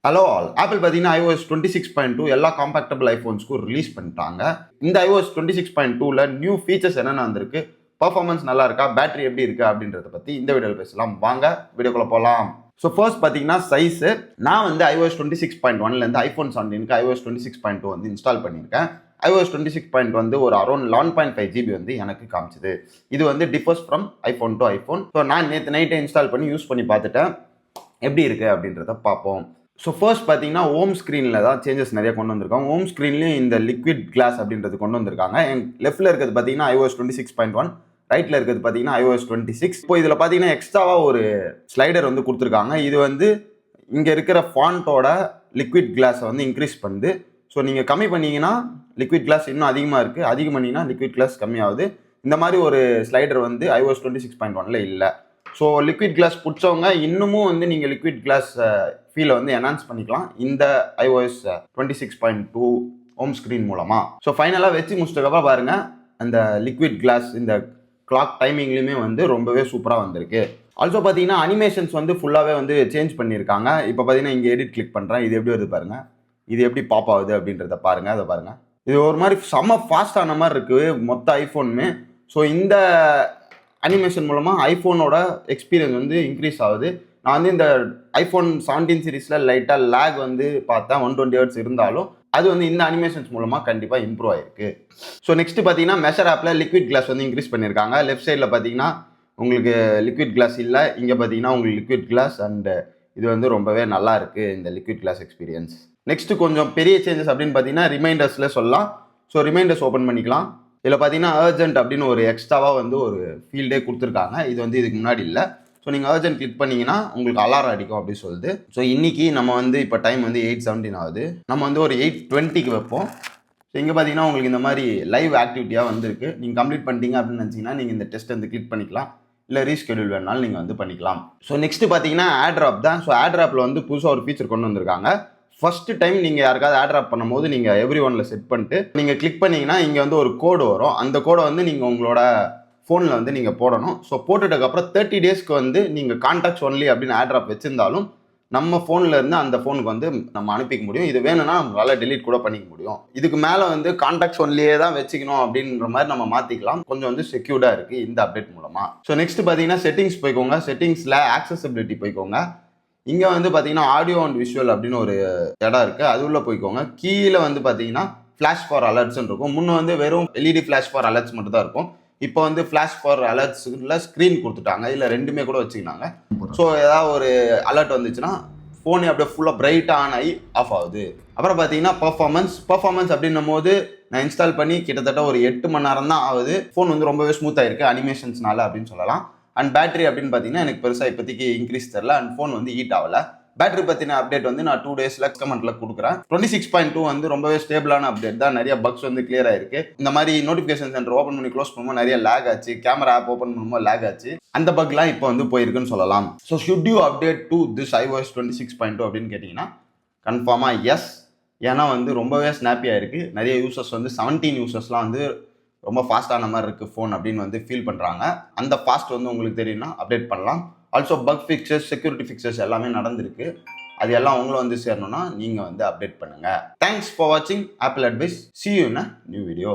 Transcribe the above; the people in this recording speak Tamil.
ஹலோ ஆல், ஆப்பிள் பார்த்தீங்கன்னா iOS 26.2 எல்லா காம்பேக்டபிள் ஐஃபோன்ஸ்க்கும் ரிலீஸ் பண்ணிட்டாங்க. இந்த iOS 26.2ல நியூ ஃபீச்சர்ஸ் என்னென்ன வந்திருக்கு, பர்ஃபார்மன்ஸ் நல்லா இருக்கா, பேட்டரி எப்படி இருக்கு அப்படின்றத பற்றி இந்த வீடியோவில் பேசலாம். வாங்க வீடியோக்குள்ள போகலாம். ஸோ ஃபர்ஸ்ட் பார்த்தீங்கன்னா சைஸு. நான் வந்து iOS 26.1லேருந்து ஐஃபோன் 17க்கு iOS 26.2 வந்து இன்ஸ்டால் பண்ணியிருக்கேன். iOS 26 வந்து ஒரு அரௌண்ட் 11.5 GB வந்து எனக்கு காமிச்சுது. இது வந்து differs from iPhone to iPhone. So நான் நேற்று நைட்டே இன்ஸ்டால் பண்ணி யூஸ் பண்ணி பார்த்துட்டேன், எப்படி இருக்குது அப்படின்றத பார்ப்போம். ஸோ ஃபர்ஸ்ட் பார்த்தீங்கன்னா ஹோம் ஸ்க்ரீனில் தான் சேஞ்சஸ் நிறைய கொண்டு வந்திருக்காங்க. ஹோம் ஸ்க்ரீன்லேயும் இந்த லிக்விட் கிளாஸ் அப்படின்றது கொண்டு வந்திருக்காங்க. என் லெஃப்ட்டில் இருக்கிறது பார்த்தீங்கன்னா iOS 26.1, ரைட்டில் இருக்கிறது பார்த்தீங்கன்னா iOS 26. இப்போ இதில் பார்த்தீங்கன்னா எக்ஸ்ட்ராவாக ஒரு ஸ்லைடர் வந்து கொடுத்துருக்காங்க. இது வந்து இங்கே இருக்கிற ஃபாண்ட்டோட லிக்விட் கிளாஸை வந்து இன்க்ரீஸ் பண்ணுது. ஸோ நீங்கள் கம்மி பண்ணிங்கன்னா லிக்விட் கிளாஸ் இன்னும் அதிகமாக இருக்குது, அதிகம் பண்ணிங்கன்னா லிக்விட் கிளாஸ் கம்மியாகுது. இந்த மாதிரி ஒரு ஸ்லைடர் வந்து iOS 26.1ல் இல்லை. ஸோ லிக்விட் கிளாஸ் பிடிச்சவங்க இன்னமும் வந்து நீங்கள் லிக்விட் கிளாஸ் ஃபீலை வந்து என்ஹான்ஸ் பண்ணிக்கலாம் இந்த iOS 26.2 ஹோம் ஸ்க்ரீன் மூலமாக. ஸோ ஃபைனலாக வச்சு முடிச்சதுக்கப்புறம் பாருங்கள், அந்த லிக்விட் கிளாஸ் இந்த கிளாக் டைமிங்லேயுமே வந்து ரொம்பவே சூப்பராக வந்திருக்கு. ஆல்சோ பார்த்தீங்கன்னா அனிமேஷன்ஸ் வந்து ஃபுல்லாகவே வந்து சேஞ்ச் பண்ணியிருக்காங்க. இப்போ பார்த்தீங்கன்னா இங்கே எடிட் கிளிக் பண்ணுறேன், இது எப்படி வருது பாருங்கள், இது எப்படி பாப் ஆகுது அப்படின்றத பாருங்கள். அதை பாருங்கள், இது ஒரு மாதிரி செம்ம ஃபாஸ்டான மாதிரி இருக்குது மொத்த ஐஃபோனுமே. ஸோ இந்த அனிமேஷன் மூலமாக ஐஃபோனோட எக்ஸ்பீரியன்ஸ் வந்து இன்க்ரீஸ் ஆகுது. நான் வந்து இந்த ஐஃபோன் 17 சீரீஸில் லைட்டாக லேக் வந்து பார்த்தேன், 120 Hz இருந்தாலும் அது வந்து இந்த அனிமேஷன்ஸ் மூலமாக கண்டிப்பாக இம்ப்ரூவ் ஆயிருக்கு. ஸோ நெக்ஸ்ட் பார்த்தீங்கன்னா மெஷர் ஆப்பில் லிக்விட் கிளாஸ் வந்து இன்க்ரீஸ் பண்ணியிருக்காங்க. லெஃப்ட் சைடில் பார்த்தீங்கன்னா உங்களுக்கு லிக்விட் கிளாஸ் இல்லை, இங்கே பார்த்தீங்கன்னா உங்களுக்கு லிக்விட் கிளாஸ் அண்ட் இது வந்து ரொம்பவே நல்லா இருக்குது இந்த லிக்விட் கிளாஸ் எக்ஸ்பீரியன்ஸ். நெக்ஸ்ட் கொஞ்சம் பெரிய சேஞ்சஸ் அப்படின்னு பார்த்தீங்கன்னா ரிமைண்டர்ஸில் சொல்லலாம். ஸோ ரிமைண்டர்ஸ் ஓப்பன் பண்ணிக்கலாம். இதில் பார்த்தீங்கன்னா அர்ஜென்ட் அப்படின்னு ஒரு எக்ஸ்ட்ராவாக வந்து ஒரு ஃபீல்டே கொடுத்துருக்காங்க. இது வந்து இதுக்கு முன்னாடி இல்லை. ஸோ நீங்கள் அர்ஜென்ட் கிளிக் பண்ணிங்கன்னா உங்களுக்கு அலாரம் அடிக்கும் அப்படின்னு சொல்லுது. ஸோ இன்றைக்கி நம்ம வந்து இப்போ டைம் வந்து 8:17 ஆகுது, நம்ம வந்து ஒரு 8:20க்கு வைப்போம். ஸோ இங்கே பார்த்தீங்கன்னா உங்களுக்கு இந்த மாதிரி லைவ் ஆக்டிவிட்டியாக வந்துருக்கு. நீங்கள் கம்ப்ளீட் பண்ணிட்டீங்க அப்படின்னு நினச்சிங்கன்னா நீங்கள் இந்த டெஸ்ட் வந்து கிளிக் பண்ணிக்கலாம், இல்லை ரீஸ்கெடியூல் வேணாலும் நீங்கள் வந்து பண்ணிக்கலாம். ஸோ நெக்ஸ்ட்டு பார்த்தீங்கன்னா ஆட்ராப் தான். ஸோ ஆட்ராப்பில் வந்து புதுசாக ஒரு ஃபீச்சர் கொண்டு வந்திருக்காங்க. ஃபர்ஸ்ட் டைம் நீங்கள் யாருக்காவது ஆட்ராப் பண்ணும்போது நீங்கள் எவ்ரி ஒன்ல செட் பண்ணிட்டு நீங்கள் கிளிக் பண்ணிங்கன்னா இங்கே வந்து ஒரு கோடு வரும். அந்த கோடை வந்து நீங்கள் உங்களோட ஃபோனில் வந்து நீங்கள் போடணும். ஸோ போட்டுட்டதுக்கப்புறம் 30 டேஸ்க்கு வந்து நீங்கள் கான்டாக்ட்ஸ் ஒன்லி அப்படின்னு ஆட்ராப் வச்சுருந்தாலும் நம்ம ஃபோனில் இருந்து அந்த ஃபோனுக்கு வந்து நம்ம அனுப்பிக்க முடியும். இது வேணும்னா நம்மளால் டெலீட் கூட பண்ணிக்க முடியும். இதுக்கு மேலே வந்து கான்டாக்ட்ஸ் ஒன்லியே தான் வச்சுக்கணும் அப்படின்ற மாதிரி நம்ம மாற்றிக்கலாம். கொஞ்சம் வந்து செக்யூர்டாக இருக்குது இந்த அப்டேட் மூலமாக. ஸோ நெக்ஸ்ட் பார்த்தீங்கன்னா செட்டிங்ஸ் போய்க்கோங்க. செட்டிங்ஸில் ஆக்சசபிலிட்டி போய்க்கோங்க. இங்கே வந்து பார்த்தீங்கன்னா ஆடியோ அண்ட் விஷுவல் அப்படின்னு ஒரு இடம் இருக்குது, அது உள்ளே போய்க்கோங்க. கீழே வந்து பார்த்தீங்கன்னா ஃப்ளாஷ் ஃபார் அலர்ட்ஸ்ன்னு இருக்கும். முன்னே வந்து வெறும் எல்இடி ஃப்ளாஷ் ஃபார் அலர்ட்ஸ் மட்டும் தான் இருக்கும். இப்போ வந்து ஃப்ளாஷ் ஃபார் அலர்ட்ஸுல ஸ்க்ரீன் கொடுத்துட்டாங்க, இல்லை ரெண்டுமே கூட வச்சுக்கினாங்க. ஸோ ஏதாவது ஒரு அலர்ட் வந்துச்சுன்னா ஃபோனே அப்படியே ஃபுல்லாக பிரைட்டாக ஆன் ஆகி ஆஃப் ஆகுது. அப்புறம் பார்த்தீங்கன்னா பர்ஃபார்மன்ஸ் அப்படின்னும் போது நான் இன்ஸ்டால் பண்ணி கிட்டத்தட்ட ஒரு 8 மணி நேரம் தான் ஆகுது. ஃபோன் வந்து ரொம்பவே ஸ்மூத்தாக இருக்குது அனிமேஷன்ஸ்னால அப்படின்னு சொல்லலாம். அண்ட் பேட்டரி அப்படின்னு பார்த்தீங்கன்னா எனக்கு பெருசாக இப்போதைக்கு இன்க்ரீஸ் தெரில, அண்ட் ஃபோன் வந்து ஹீட் ஆகலை. பேட்டரி பற்றின அப்டேட் வந்து நான் 2 டேஸில் கமெண்ட்டில் கொடுக்குறேன். 26.2 வந்து ரொம்பவே ஸ்டேபிளான அப்டேட் தான். நிறைய பக்ஸ் வந்து கிளியர் ஆயிருக்கு. இந்த மாதிரி நோட்டிஃபிகேஷன் சென்டர் ஓப்பன் பண்ணி க்ளோஸ் பண்ணும்போது நிறைய லேக் ஆச்சு, கேமரா ஆப் ஓப்பன் பண்ணும்போது லேக் ஆச்சு. அந்த பக்லாம் இப்போ வந்து போயிருக்குன்னு சொல்லலாம். So should you update to this iOS 26.2 அப்படின்னு கேட்டிங்கன்னா கன்ஃபார்மாக எஸ். ஏன்னா வந்து ரொம்பவே ஸ்னாப்பியாக இருக்குது. நிறைய யூசர்ஸ் வந்து 17 யூசர்ஸ்லாம் வந்து ரொம்ப ஃபாஸ்ட்டான மாதிரி இருக்குது ஃபோன் அப்படின்னு வந்து ஃபீல் பண்ணுறாங்க. அந்த ஃபாஸ்ட் வந்து உங்களுக்கு தெரியும்னா அப்டேட் பண்ணலாம். Also buck fixtures, security fixtures எல்லாமே நடந்திருக்கு. அது எல்லாம் உங்களும் வந்து சேரணும்னா நீங்கள் வந்து அப்டேட் பண்ணுங்கள். தேங்க்ஸ் ஃபார் வாட்சிங் apple advice. See you in a new video.